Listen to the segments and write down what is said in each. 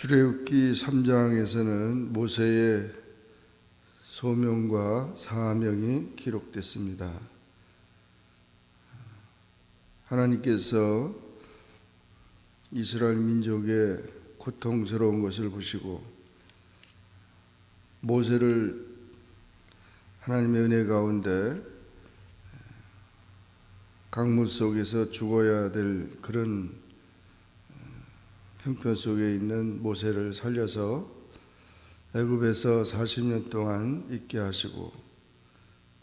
출애굽기 3장에서는 모세의 소명과 사명이 기록됐습니다. 하나님께서 이스라엘 민족의 고통스러운 것을 보시고 모세를 하나님의 은혜 가운데 강물 속에서 죽어야 될 그런 형편 속에 있는 모세를 살려서 애굽에서 40년 동안 있게 하시고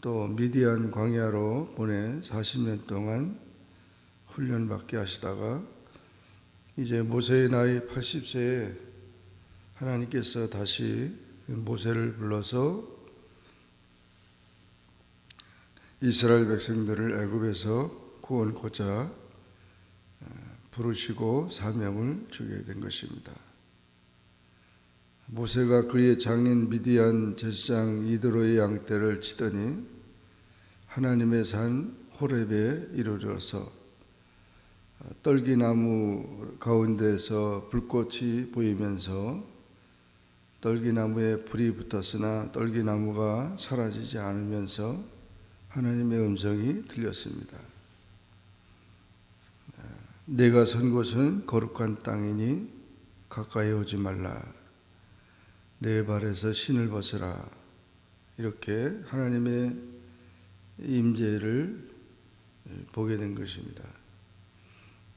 또 미디안 광야로 보내 40년 동안 훈련받게 하시다가 이제 모세의 나이 80세에 하나님께서 다시 모세를 불러서 이스라엘 백성들을 애굽에서 구원코자 부르시고 사명을 주게 된 것입니다. 모세가 그의 장인 미디안 제사장 이드로의 양떼를 치더니 하나님의 산 호렙에 이르러서 떨기나무 가운데서 불꽃이 보이면서 떨기나무에 불이 붙었으나 떨기나무가 사라지지 않으면서 하나님의 음성이 들렸습니다. 내가 선 곳은 거룩한 땅이니 가까이 오지 말라. 내 발에서 신을 벗으라. 이렇게 하나님의 임재를 보게 된 것입니다.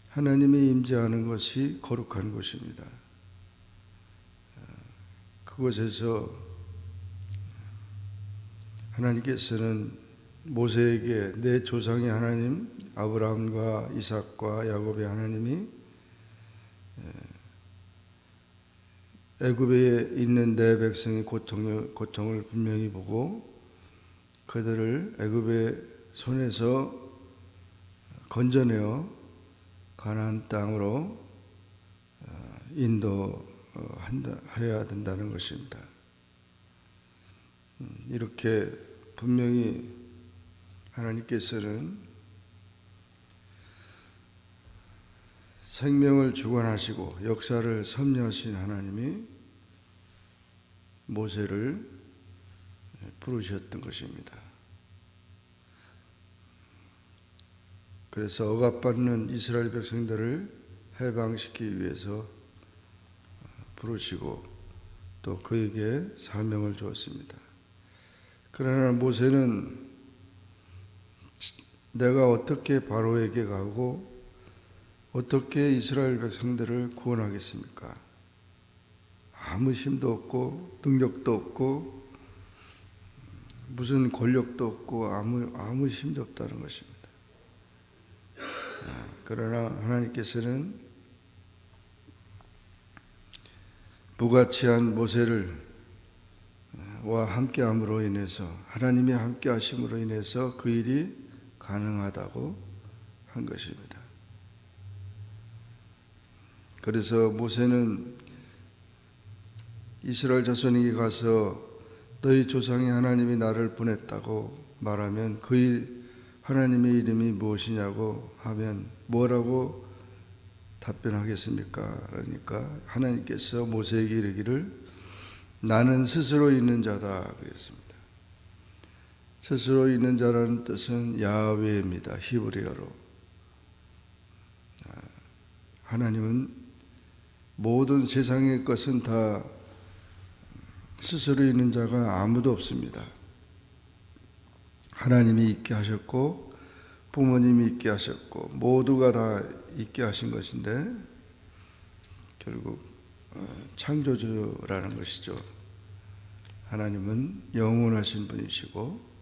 하나님이 임재하는 것이 거룩한 곳입니다. 그곳에서 하나님께서는 모세에게 내 조상의 하나님 아브라함과 이삭과 야곱의 하나님이 애굽에 있는 내 백성의 고통을 분명히 보고 그들을 애굽의 손에서 건져내어 가나안 땅으로 인도해야 된다는 것입니다. 이렇게 분명히 하나님께서는 생명을 주관하시고 역사를 섭리하신 하나님이 모세를 부르셨던 것입니다. 그래서 억압받는 이스라엘 백성들을 해방시키기 위해서 부르시고 또 그에게 사명을 주었습니다. 그러나 모세는 내가 어떻게 바로에게 가고 어떻게 이스라엘 백성들을 구원하겠습니까? 아무 힘도 없고 능력도 없고 무슨 권력도 없고 아무 힘도 없다는 것입니다. 그러나 하나님께서는 무가치한 모세를 와 함께함으로 인해서 하나님이 함께하심으로 인해서 그 일이 가능하다고 한 것입니다. 그래서 모세는 이스라엘 자손에게 가서 너희 조상의 하나님이 나를 보냈다고 말하면 그 하나님의 이름이 무엇이냐고 하면 뭐라고 답변하겠습니까? 그러니까 하나님께서 모세에게 이르기를 나는 스스로 있는 자다 그랬습니다. 스스로 있는 자라는 뜻은 야훼입니다. 히브리어로. 하나님은 모든 세상의 것은 다 스스로 있는 자가 아무도 없습니다. 하나님이 있게 하셨고 부모님이 있게 하셨고 모두가 다 있게 하신 것인데 결국 창조주라는 것이죠. 하나님은 영원하신 분이시고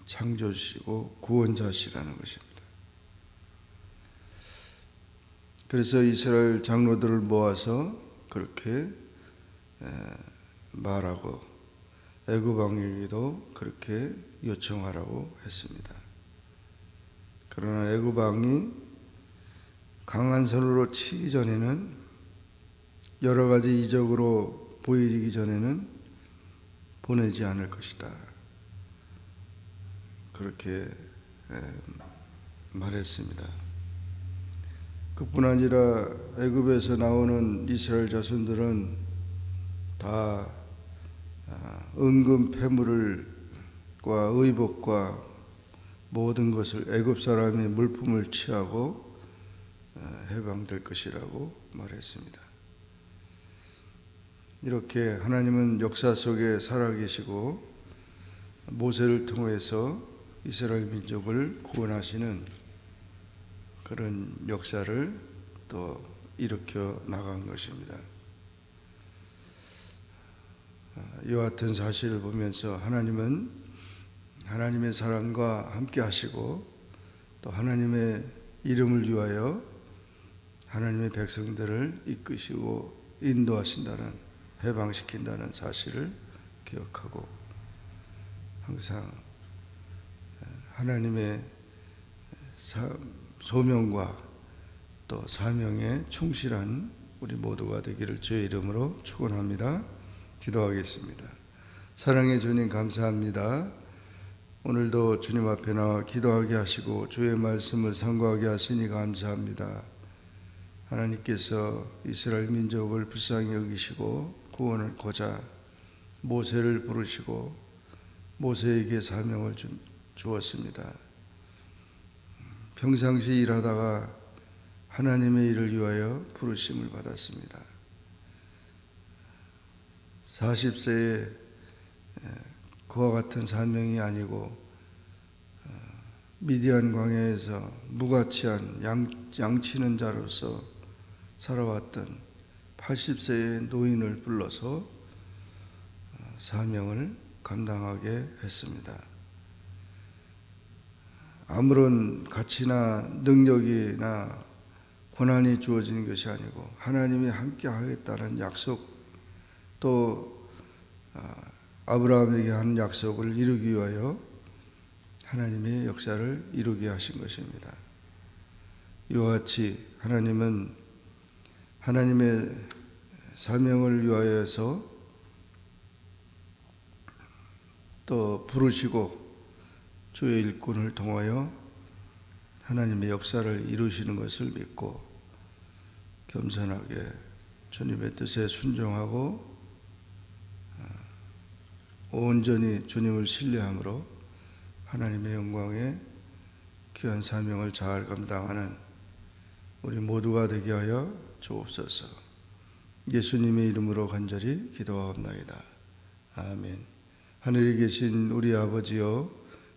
창조주시고 구원자시라는 것입니다. 그래서 이스라엘 장로들을 모아서 그렇게 말하고 애굽 왕에게도 그렇게 요청하라고 했습니다. 그러나 애굽 왕이 강한 손으로 치기 전에는 여러 가지 이적으로 보이기 전에는 보내지 않을 것이다. 그렇게 말했습니다. 그뿐 아니라 애굽에서 나오는 이스라엘 자손들은 다 은금 패물과 의복과 모든 것을 애굽 사람이 물품을 취하고 해방될 것이라고 말했습니다. 이렇게 하나님은 역사 속에 살아계시고 모세를 통해서 이스라엘 민족을 구원하시는 그런 역사를 또 일으켜 나간 것입니다. 이와 같은 사실을 보면서 하나님은 하나님의 사랑과 함께 하시고 또 하나님의 이름을 위하여 하나님의 백성들을 이끄시고 인도하신다는, 해방시킨다는 사실을 기억하고 항상 하나님의 소명과 또 사명에 충실한 우리 모두가 되기를 주의 이름으로 축원합니다. 기도하겠습니다. 사랑의 주님, 감사합니다. 오늘도 주님 앞에 나와 기도하게 하시고 주의 말씀을 상고하게 하시니 감사합니다. 하나님께서 이스라엘 민족을 불쌍히 여기시고 구원하고자 모세를 부르시고 모세에게 사명을 주었습니다. 평상시 일하다가 하나님의 일을 위하여 부르심을 받았습니다. 40세에 그와 같은 사명이 아니고 미디안 광야에서 무가치한 양치는 자로서 살아왔던 80세의 노인을 불러서 사명을 감당하게 했습니다. 아무런 가치나 능력이나 권한이 주어진 것이 아니고 하나님이 함께 하겠다는 약속, 또 아브라함에게 한 약속을 이루기 위하여 하나님의 역사를 이루게 하신 것입니다. 이와 같이 하나님은 하나님의 사명을 위하여서 또 부르시고 주의 일꾼을 통하여 하나님의 역사를 이루시는 것을 믿고 겸손하게 주님의 뜻에 순종하고 온전히 주님을 신뢰함으로 하나님의 영광에 귀한 사명을 잘 감당하는 우리 모두가 되게 하여 주옵소서. 예수님의 이름으로 간절히 기도하옵나이다. 아멘. 하늘에 계신 우리 아버지여,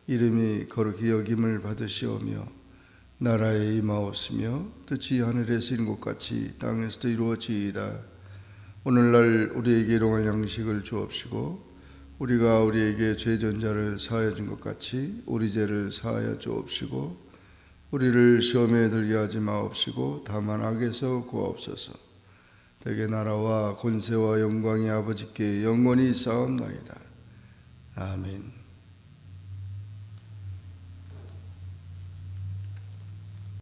이름이 거룩히 여김을 받으시오며 나라에 임하옵시며 뜻이 하늘에서 이룬 것 같이 땅에서도 이루어지이다. 오늘날 우리에게 일용할 양식을 주옵시고 우리가 우리에게 죄전자를 사하여 준 것 같이 우리 죄를 사하여 주옵시고 우리를 시험에 들게 하지 마옵시고 다만 악에서 구하옵소서. 대개 나라와 권세와 영광이 아버지께 영원히 있사옵나이다. 아멘.